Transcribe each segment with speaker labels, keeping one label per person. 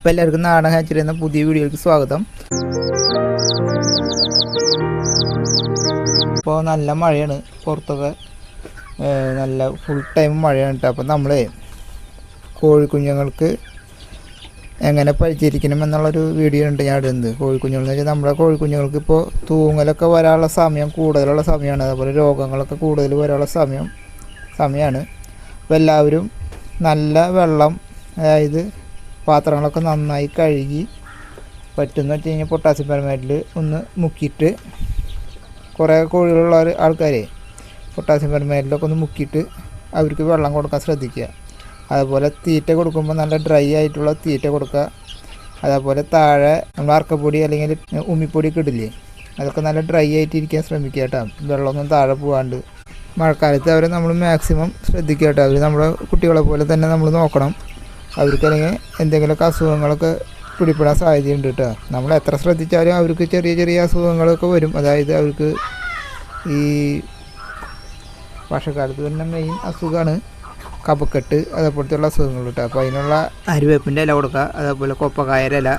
Speaker 1: അപ്പോൾ എല്ലാവർക്കും നാടൻ ഹാച്ചറി എന്ന പുതിയ വീഡിയോയ്ക്ക് സ്വാഗതം. ഇപ്പോൾ നല്ല മഴയാണ്, പുറത്തൊക്കെ നല്ല ഫുൾ ടൈം മഴയാണ് കേട്ടോ. അപ്പോൾ നമ്മൾ കോഴിക്കുഞ്ഞുങ്ങൾക്ക് എങ്ങനെ പരിചരിക്കണം എന്നുള്ളൊരു വീഡിയോ ഉണ്ട് ഞാൻ ഇടുന്നത്. കോഴിക്കുഞ്ഞുങ്ങളെന്ന് വെച്ചാൽ നമ്മുടെ കോഴിക്കുഞ്ഞുങ്ങൾക്ക് ഇപ്പോൾ തൂങ്ങലൊക്കെ വരാനുള്ള സമയം കൂടുതലുള്ള സമയമാണ്, അതുപോലെ രോഗങ്ങളൊക്കെ കൂടുതൽ വരാനുള്ള സമയമാണ്. അപ്പോൾ എല്ലാവരും നല്ല വെള്ളം, അതായത് പാത്രങ്ങളൊക്കെ നന്നായി കഴുകി പറ്റുന്ന വെച്ച് കഴിഞ്ഞാൽ പൊട്ടാസ്യം പെർമാറ്റിൽ ഒന്ന് മുക്കിയിട്ട്, കുറേ കോഴികളുള്ള ആൾക്കാരെ പൊട്ടാസ്യം പെർമാറ്റിലൊക്കെ ഒന്ന് മുക്കിയിട്ട് അവർക്ക് വെള്ളം കൊടുക്കാൻ ശ്രദ്ധിക്കുക. അതുപോലെ തീറ്റ കൊടുക്കുമ്പോൾ നല്ല ഡ്രൈ ആയിട്ടുള്ള തീറ്റ കൊടുക്കുക. അതേപോലെ താഴെ നമ്മൾ അർക്കപ്പൊടി അല്ലെങ്കിൽ ഉമ്മിപ്പൊടിയൊക്കെ ഇടില്ലേ, അതൊക്കെ നല്ല ഡ്രൈ ആയിട്ടിരിക്കാൻ ശ്രമിക്കുക കേട്ടോ, വെള്ളമൊന്നും താഴെ പോകാണ്ട്. മഴക്കാലത്ത് അവരെ നമ്മൾ മാക്സിമം ശ്രദ്ധിക്കുക കേട്ടോ. അവർ നമ്മുടെ കുട്ടികളെ പോലെ തന്നെ നമ്മൾ നോക്കണം. അവർക്കല്ലെങ്കിൽ എന്തെങ്കിലുമൊക്കെ അസുഖങ്ങളൊക്കെ പിടിപ്പെടാൻ സാധ്യതയുണ്ട് കേട്ടോ. നമ്മൾ എത്ര ശ്രദ്ധിച്ചാലും അവർക്ക് ചെറിയ ചെറിയ അസുഖങ്ങളൊക്കെ വരും. അതായത് അവർക്ക് ഈ വർഷക്കാലത്ത് തന്നെ മെയിൻ അസുഖമാണ് കഫക്കെട്ട്, അതേപോലത്തെയുള്ള അസുഖങ്ങൾ കേട്ടോ. അപ്പോൾ അതിനുള്ള അരിവേപ്പിൻ്റെ ഇല കൊടുക്കുക, അതേപോലെ കൊപ്പക്കായര ഇല,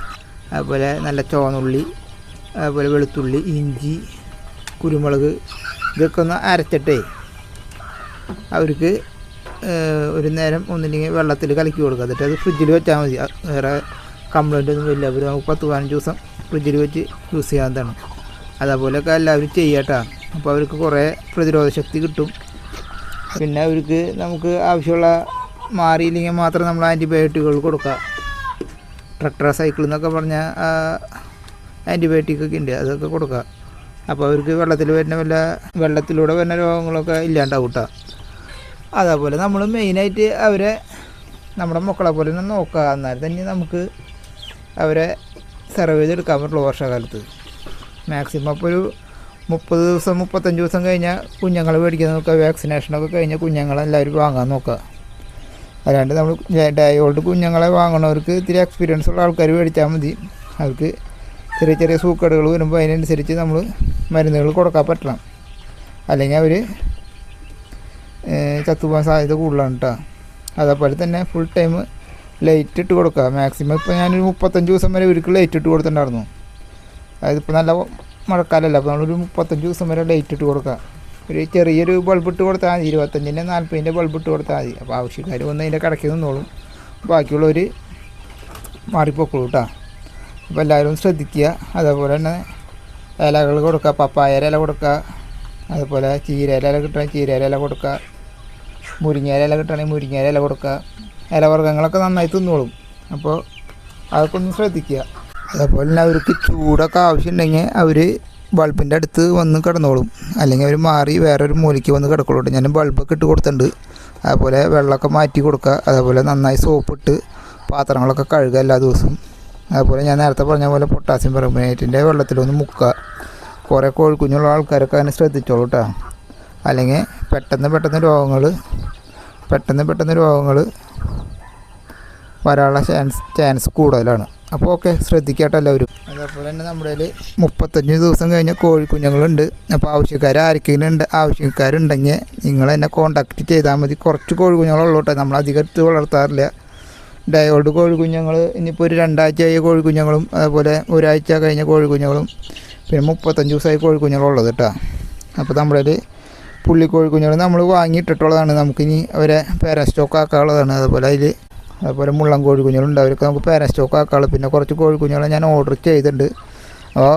Speaker 1: അതുപോലെ നല്ല ചുവന്നുള്ളി, അതുപോലെ വെളുത്തുള്ളി, ഇഞ്ചി, കുരുമുളക്, ഇതൊക്കെ ഒന്ന് അരച്ചിട്ടേ അവർക്ക് ഒരു നേരം ഒന്നില്ലെങ്കിൽ വെള്ളത്തിൽ കലക്കി കൊടുക്കുക. എന്നിട്ട് അത് ഫ്രിഡ്ജിൽ വെച്ചാൽ മതി. വേറെ കംപ്ലൈൻ്റ് ഒന്നും വരില്ല. അവർ നമുക്ക് 10-15 ദിവസം ഫ്രിഡ്ജിൽ വെച്ച് യൂസ് ചെയ്യാവുന്നതാണ്. അതേപോലെയൊക്കെ എല്ലാവരും ചെയ്യാട്ടോ. അപ്പോൾ അവർക്ക് കുറേ പ്രതിരോധ ശക്തി കിട്ടും. പിന്നെ അവർക്ക് നമുക്ക് ആവശ്യമുള്ള മാറിയില്ലെങ്കിൽ മാത്രം നമ്മൾ ആൻറ്റിബയോട്ടിക്കുകൾ കൊടുക്കുക. ടെട്രാസൈക്കിൾ എന്നൊക്കെ പറഞ്ഞാൽ ആൻറ്റിബയോട്ടിക്കൊക്കെ ഉണ്ട്, അതൊക്കെ കൊടുക്കുക. അപ്പോൾ അവർക്ക് വെള്ളത്തിലൂടെ വരുന്ന രോഗങ്ങളൊക്കെ ഇല്ലാണ്ടാവും കേട്ടോ. അതേപോലെ നമ്മൾ മെയിനായിട്ട് അവരെ നമ്മുടെ മക്കളെ പോലെ തന്നെ നോക്കുക. എന്നാലും തന്നെ നമുക്ക് അവരെ സെർവ് ചെയ്തെടുക്കാൻ പറ്റുള്ളൂ. വർഷകാലത്ത് മാക്സിമം അപ്പോൾ ഒരു 30 ദിവസം 35 ദിവസം കഴിഞ്ഞാൽ കുഞ്ഞുങ്ങളെ മേടിക്കാൻ നോക്കുക. വാക്സിനേഷനൊക്കെ കഴിഞ്ഞാൽ കുഞ്ഞുങ്ങളെല്ലാവരും വാങ്ങാൻ നോക്കുക. അല്ലാണ്ട് നമ്മൾ ഡയോൾഡ് കുഞ്ഞുങ്ങളെ വാങ്ങണവർക്ക് ഇത്തിരി എക്സ്പീരിയൻസ് ഉള്ള ആൾക്കാർ മേടിച്ചാൽ മതി. അവർക്ക് ചെറിയ ചെറിയ സൂക്കേടുകൾ വരുമ്പോൾ അതിനനുസരിച്ച് നമ്മൾ മരുന്നുകൾ കൊടുക്കാൻ പറ്റണം. അല്ലെങ്കിൽ അവർ ചത്തുപോകാൻ സാധ്യത കൂടുതലാണ് കേട്ടോ. അതേപോലെ തന്നെ ഫുൾ ടൈം ലൈറ്റ് ഇട്ട് കൊടുക്കുക. മാക്സിമം ഇപ്പോൾ ഞാനൊരു 35 ദിവസം വരെ ഇവർക്ക് ലൈറ്റ് ഇട്ട് കൊടുത്തിട്ടുണ്ടായിരുന്നു. അതായത് ഇപ്പോൾ നല്ല മഴക്കാലമല്ല, അപ്പോൾ നമ്മളൊരു 35 ദിവസം വരെ ലൈറ്റ് ഇട്ട് കൊടുക്കുക. ഒരു ചെറിയൊരു ബൾബ് ഇട്ട് കൊടുത്താൽ മതി, 25-ൻ്റെ 40-ൻ്റെ ബൾബ് ഇട്ട് കൊടുത്താൽ മതി. അപ്പോൾ ആവശ്യക്കാർ വന്ന് അതിൻ്റെ കടയ്ക്ക് നിന്നോളും, ബാക്കിയുള്ളവർ മാറിപ്പോക്കുള്ളൂ കേട്ടോ. അപ്പോൾ എല്ലാവരും ശ്രദ്ധിക്കുക. അതേപോലെ തന്നെ ഇലകൾ കൊടുക്കുക, പപ്പായര ഇല കൊടുക്കുക, അതുപോലെ ചീരയില ഇല കിട്ടുകയാണെങ്കിൽ ചീരയില ഇല കൊടുക്കുക, മുരിങ്ങയില ഇല കിട്ടുകയാണെങ്കിൽ മുരിങ്ങയില ഇല കൊടുക്കുക. ഇലവർഗ്ഗങ്ങളൊക്കെ നന്നായി തിന്നോളും. അപ്പോൾ അതൊക്കെ ഒന്ന് ശ്രദ്ധിക്കുക. അതേപോലെ തന്നെ അവർക്ക് ചൂടൊക്കെ ആവശ്യമുണ്ടെങ്കിൽ അവർ ബൾബിൻ്റെ അടുത്ത് വന്ന് കിടന്നോളും, അല്ലെങ്കിൽ അവർ മാറി വേറൊരു മൂലയ്ക്ക് വന്ന് കിടക്കുള്ളൂ. ഞാൻ ബൾബൊക്കെ ഇട്ട് കൊടുത്തിട്ടുണ്ട്. അതുപോലെ വെള്ളമൊക്കെ മാറ്റി കൊടുക്കുക. അതേപോലെ നന്നായി സോപ്പിട്ട് പാത്രങ്ങളൊക്കെ കഴുകുക എല്ലാ ദിവസവും. അതുപോലെ ഞാൻ നേരത്തെ പറഞ്ഞ പോലെ പൊട്ടാസ്യം പെർമാനേറ്റിൻ്റെ വെള്ളത്തിലൊന്ന് മുക്കുക. കുറേ കോഴിക്കുഞ്ഞുള്ള ആൾക്കാരൊക്കെ അതിനെ ശ്രദ്ധിച്ചോളൂ കേട്ടോ. അല്ലെങ്കിൽ പെട്ടെന്ന് രോഗങ്ങൾ വരാനുള്ള ചാൻസ് കൂടുതലാണ്. അപ്പോൾ ഓക്കെ, ശ്രദ്ധിക്കട്ടെ എല്ലാവരും. അതേപോലെ തന്നെ നമ്മുടെ 35 ദിവസം കഴിഞ്ഞ കോഴിക്കുഞ്ഞുങ്ങളുണ്ട്. അപ്പോൾ ആവശ്യക്കാരുണ്ടെങ്കിൽ നിങ്ങൾ എന്നെ കോൺടാക്റ്റ് ചെയ്താൽ മതി. കുറച്ച് കോഴിക്കുഞ്ഞുങ്ങളുള്ളൂട്ടെ, നമ്മൾ അധികം എടുത്ത് വളർത്താറില്ല. ഡയോൾഡ് കോഴിക്കുഞ്ഞുങ്ങൾ ഇനിയിപ്പോൾ ഒരു 2 ആഴ്ചയായ കോഴിക്കുഞ്ഞുങ്ങളും, അതുപോലെ ഒരാഴ്ച കഴിഞ്ഞ കോഴിക്കുഞ്ഞുങ്ങളും, പിന്നെ 35 ദിവസമായി കോഴിക്കുഞ്ഞുങ്ങളുള്ളത് കേട്ടോ. അപ്പോൾ നമ്മുടെ പുള്ളി കോഴിക്കുഞ്ഞുങ്ങൾ നമ്മൾ വാങ്ങിയിട്ടിട്ടുള്ളതാണ്. നമുക്കിനി അവരെ പേരൻ സ്റ്റോക്ക് ആക്കാനുള്ളതാണ്. അതുപോലെ മുള്ളൻ കോഴിക്കുഞ്ഞുങ്ങളുണ്ട്, അവർക്ക് നമുക്ക് പേരൻ സ്റ്റോക്ക് ആക്കാനുള്ളത്. പിന്നെ കുറച്ച് കോഴിക്കുഞ്ഞുങ്ങളെ ഞാൻ ഓർഡർ ചെയ്തിട്ടുണ്ട്. അപ്പോൾ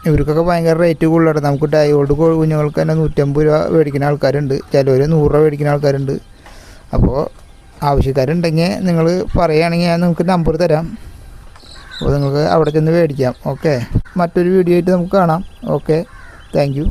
Speaker 1: ഇവർക്കൊക്കെ ഭയങ്കര റേറ്റ് കൂടുതലാണ്. നമുക്ക് ഡയോൾഡ് കോഴിക്കുഞ്ഞുങ്ങൾക്ക് തന്നെ 150 രൂപ മേടിക്കുന്ന ആൾക്കാരുണ്ട്, ചിലവർ 100 രൂപ മേടിക്കുന്ന ആൾക്കാരുണ്ട്. അപ്പോൾ ആവശ്യക്കാരുണ്ടെങ്കിൽ നിങ്ങൾ പറയുകയാണെങ്കിൽ ഞാൻ നിങ്ങൾക്ക് നമ്പർ തരാം. അപ്പോൾ നിങ്ങൾക്ക് അവിടെ ചെന്ന് മേടിക്കാം. ഓക്കെ, മറ്റൊരു വീഡിയോ ആയിട്ട് നമുക്ക് കാണാം. Okay, thank you.